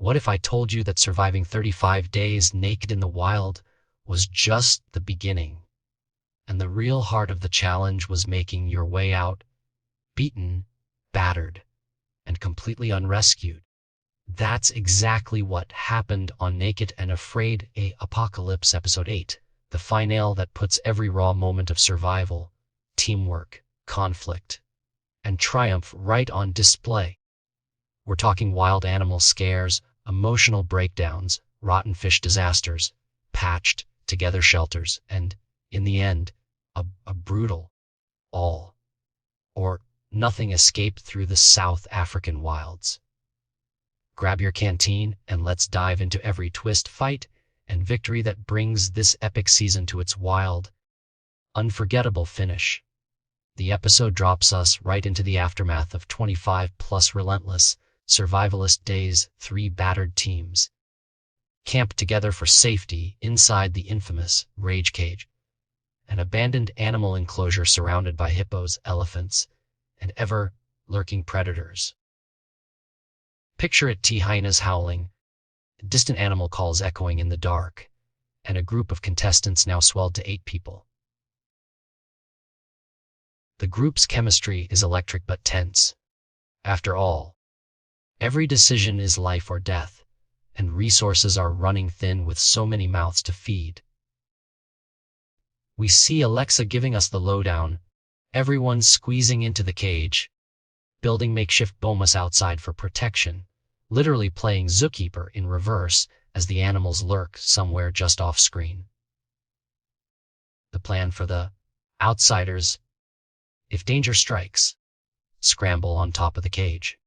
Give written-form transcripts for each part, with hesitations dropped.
What if I told you that surviving 35 days naked in the wild was just the beginning, and the real heart of the challenge was making your way out, beaten, battered, and completely unrescued? That's exactly what happened on Naked and Afraid: A Apocalypse Episode 8, the finale that puts every raw moment of survival, teamwork, conflict, and triumph right on display. We're talking wild animal scares, emotional breakdowns, rotten fish disasters, patched together shelters, and, in the end, a brutal all or nothing escape through the South African wilds. Grab your canteen and let's dive into every twist, fight, and victory that brings this epic season to its wild, unforgettable finish. The episode drops us right into the aftermath of 25+ relentless, survivalist days. 3 battered teams camp together for safety inside the infamous Rage Cage, an abandoned animal enclosure surrounded by hippos, elephants, and ever-lurking predators. Picture it: hyenas howling, distant animal calls echoing in the dark, and a group of contestants now swelled to 8 people. The group's chemistry is electric but tense. After all, every decision is life or death, and resources are running thin with so many mouths to feed. We see Alexa giving us the lowdown, everyone squeezing into the cage, building makeshift bomas outside for protection, literally playing zookeeper in reverse as the animals lurk somewhere just off screen. The plan for the outsiders: if danger strikes, scramble on top of the cage.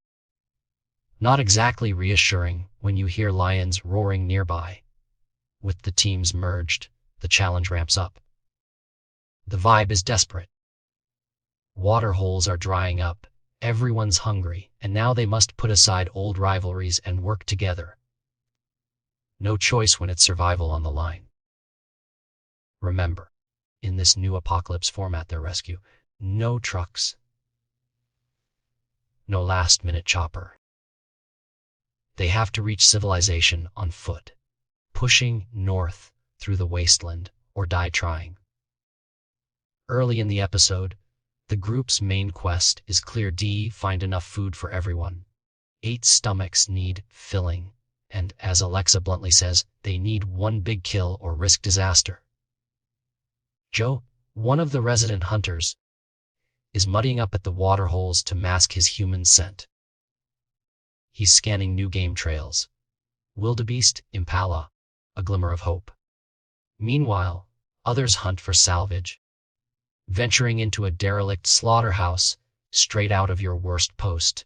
Not exactly reassuring when you hear lions roaring nearby. With the teams merged, the challenge ramps up. The vibe is desperate. Water holes are drying up, everyone's hungry, and now they must put aside old rivalries and work together. No choice when it's survival on the line. Remember, in this new apocalypse format, their rescue: no trucks, no last-minute chopper. They have to reach civilization on foot, pushing north through the wasteland, or die trying. Early in the episode, the group's main quest is clear: find enough food for everyone. 8 stomachs need filling, and as Alexa bluntly says, they need one big kill or risk disaster. Joe, one of the resident hunters, is muddying up at the water holes to mask his human scent. He's scanning new game trails: wildebeest, impala, a glimmer of hope. Meanwhile, others hunt for salvage, venturing into a derelict slaughterhouse straight out of your worst post.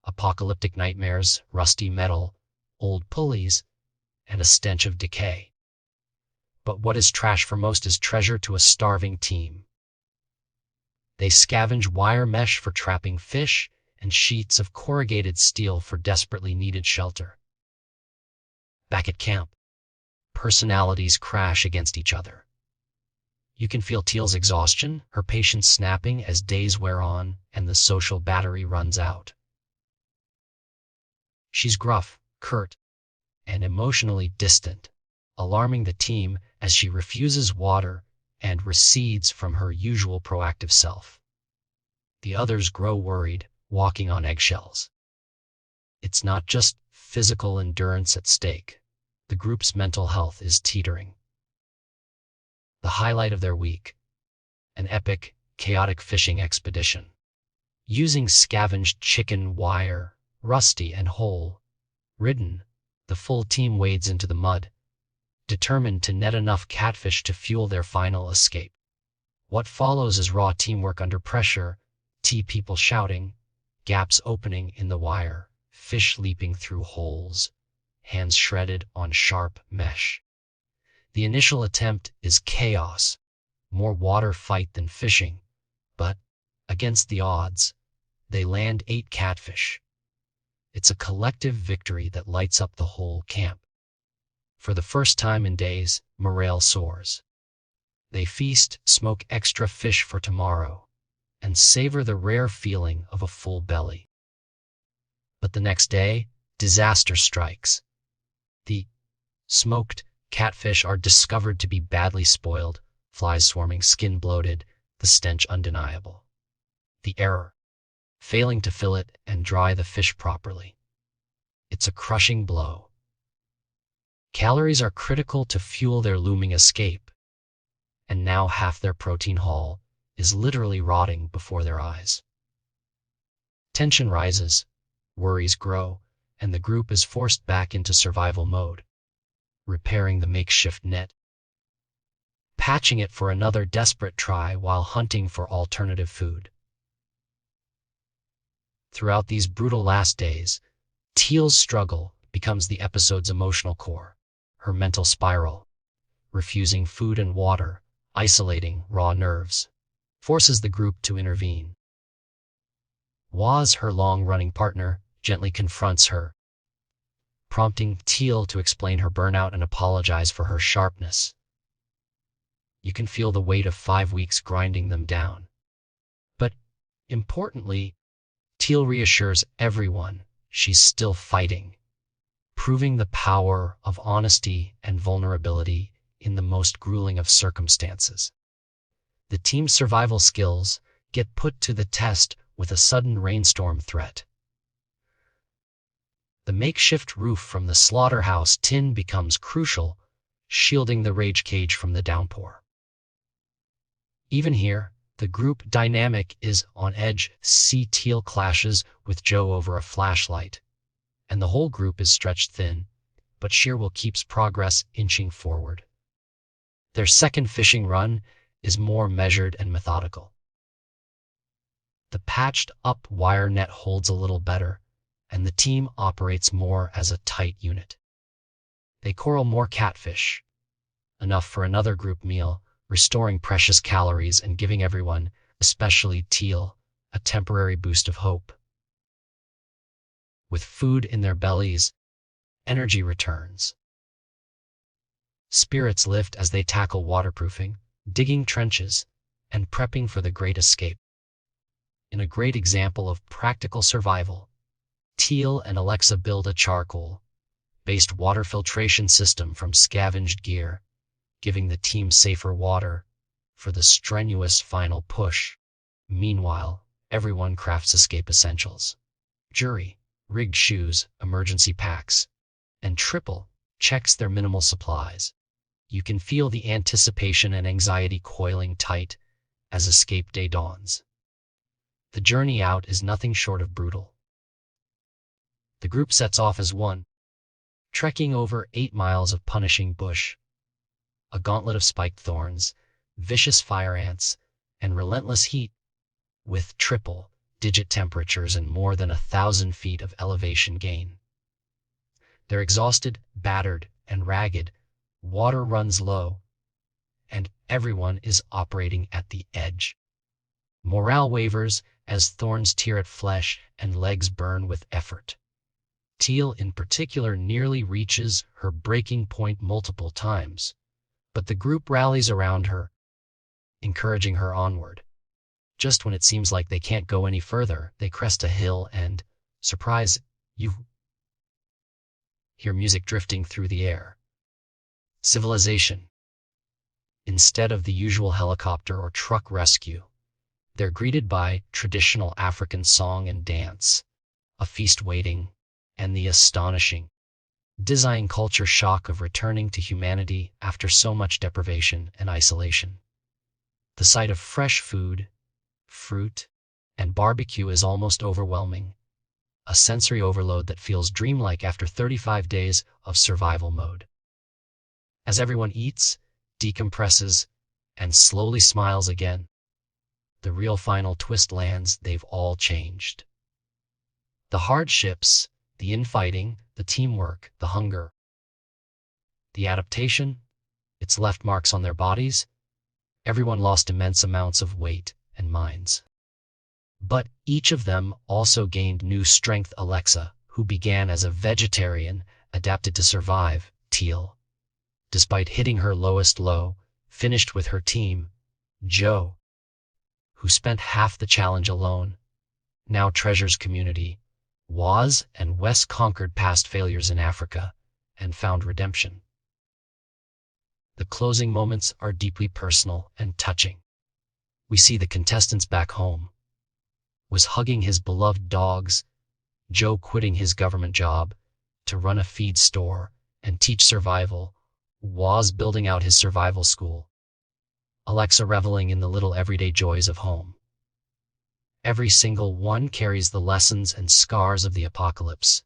Apocalyptic nightmares, rusty metal, old pulleys, and a stench of decay. But what is trash for most is treasure to a starving team. They scavenge wire mesh for trapping fish and sheets of corrugated steel for desperately needed shelter. Back at camp, personalities crash against each other. You can feel Teal's exhaustion, her patience snapping as days wear on and the social battery runs out. She's gruff, curt, and emotionally distant, alarming the team as she refuses water and recedes from her usual proactive self. The others grow worried, walking on eggshells. It's not just physical endurance at stake. The group's mental health is teetering. The highlight of their week: an epic, chaotic fishing expedition. Using scavenged chicken wire, rusty and hole-ridden, the full team wades into the mud, determined to net enough catfish to fuel their final escape. What follows is raw teamwork under pressure: people shouting, gaps opening in the wire, fish leaping through holes, hands shredded on sharp mesh. The initial attempt is chaos, more water fight than fishing, but, against the odds, they land 8 catfish. It's a collective victory that lights up the whole camp. For the first time in days, morale soars. They feast, smoke extra fish for tomorrow, and savor the rare feeling of a full belly. But the next day, disaster strikes. The smoked catfish are discovered to be badly spoiled, flies swarming, skin bloated, the stench undeniable. The error: failing to fillet and dry the fish properly. It's a crushing blow. Calories are critical to fuel their looming escape, and now half their protein haul is literally rotting before their eyes. Tension rises, worries grow, and the group is forced back into survival mode, repairing the makeshift net, patching it for another desperate try while hunting for alternative food. Throughout these brutal last days, Teal's struggle becomes the episode's emotional core, her mental spiral, refusing food and water, isolating raw nerves, forces the group to intervene. Waz, her long-running partner, gently confronts her, prompting Teal to explain her burnout and apologize for her sharpness. You can feel the weight of 5 weeks grinding them down. But, importantly, Teal reassures everyone she's still fighting, proving the power of honesty and vulnerability in the most grueling of circumstances. The team's survival skills get put to the test with a sudden rainstorm threat. The makeshift roof from the slaughterhouse tin becomes crucial, shielding the rage cage from the downpour. Even here, the group dynamic is on edge. Teal clashes with Joe over a flashlight, and the whole group is stretched thin, but sheer will keeps progress inching forward. Their second fishing run is more measured and methodical. The patched-up wire net holds a little better, and the team operates more as a tight unit. They coral more catfish, enough for another group meal, restoring precious calories and giving everyone, especially Teal, a temporary boost of hope. With food in their bellies, energy returns. Spirits lift as they tackle waterproofing, digging trenches, and prepping for the great escape. In a great example of practical survival, Teal and Alexa build a charcoal-based water filtration system from scavenged gear, giving the team safer water for the strenuous final push. Meanwhile, everyone crafts escape essentials: jury, rigged shoes, emergency packs, and triple checks their minimal supplies. You can feel the anticipation and anxiety coiling tight as escape day dawns. The journey out is nothing short of brutal. The group sets off as one, trekking over 8 miles of punishing bush, a gauntlet of spiked thorns, vicious fire ants, and relentless heat, with triple-digit temperatures and more than 1,000 feet of elevation gain. They're exhausted, battered, and ragged. Water runs low, and everyone is operating at the edge. Morale wavers as thorns tear at flesh and legs burn with effort. Teal, in particular, nearly reaches her breaking point multiple times, but the group rallies around her, encouraging her onward. Just when it seems like they can't go any further, they crest a hill and, surprise, you hear music drifting through the air. Civilization. Instead of the usual helicopter or truck rescue, they're greeted by traditional African song and dance, a feast waiting, and the astonishing design culture shock of returning to humanity after so much deprivation and isolation. The sight of fresh food, fruit, and barbecue is almost overwhelming, a sensory overload that feels dreamlike after 35 days of survival mode. As everyone eats, decompresses, and slowly smiles again, the real final twist lands. They've all changed. The hardships, the infighting, the teamwork, the hunger, the adaptation, it's left marks on their bodies. Everyone lost immense amounts of weight and minds. But each of them also gained new strength. Alexa, who began as a vegetarian, adapted to survive. Teal, despite hitting her lowest low, finished with her team. Joe, who spent half the challenge alone, now treasures community. Waz and Wes conquered past failures in Africa, and found redemption. The closing moments are deeply personal and touching. We see the contestants back home. Was hugging his beloved dogs, Joe quitting his government job to run a feed store and teach survival, Waz building out his survival school, Alexa reveling in the little everyday joys of home. Every single one carries the lessons and scars of the apocalypse,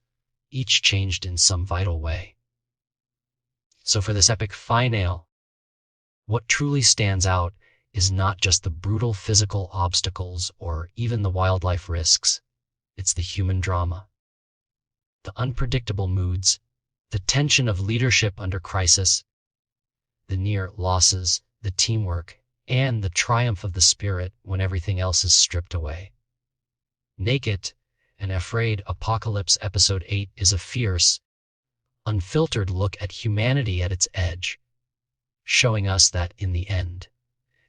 each changed in some vital way. So for this epic finale, what truly stands out is not just the brutal physical obstacles or even the wildlife risks. It's the human drama, the unpredictable moods, the tension of leadership under crisis, the near losses, the teamwork, and the triumph of the spirit when everything else is stripped away. Naked and Afraid Apocalypse Episode 8 is a fierce, unfiltered look at humanity at its edge, showing us that in the end,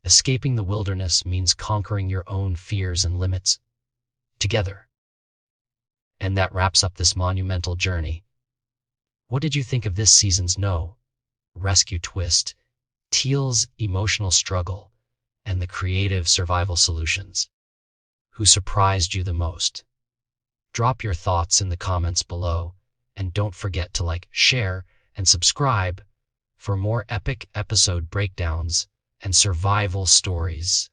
escaping the wilderness means conquering your own fears and limits together. And that wraps up this monumental journey. What did you think of this season's rescue twist, Teal's emotional struggle, and the creative survival solutions? Who surprised you the most? Drop your thoughts in the comments below, and don't forget to like, share, and subscribe for more epic episode breakdowns and survival stories.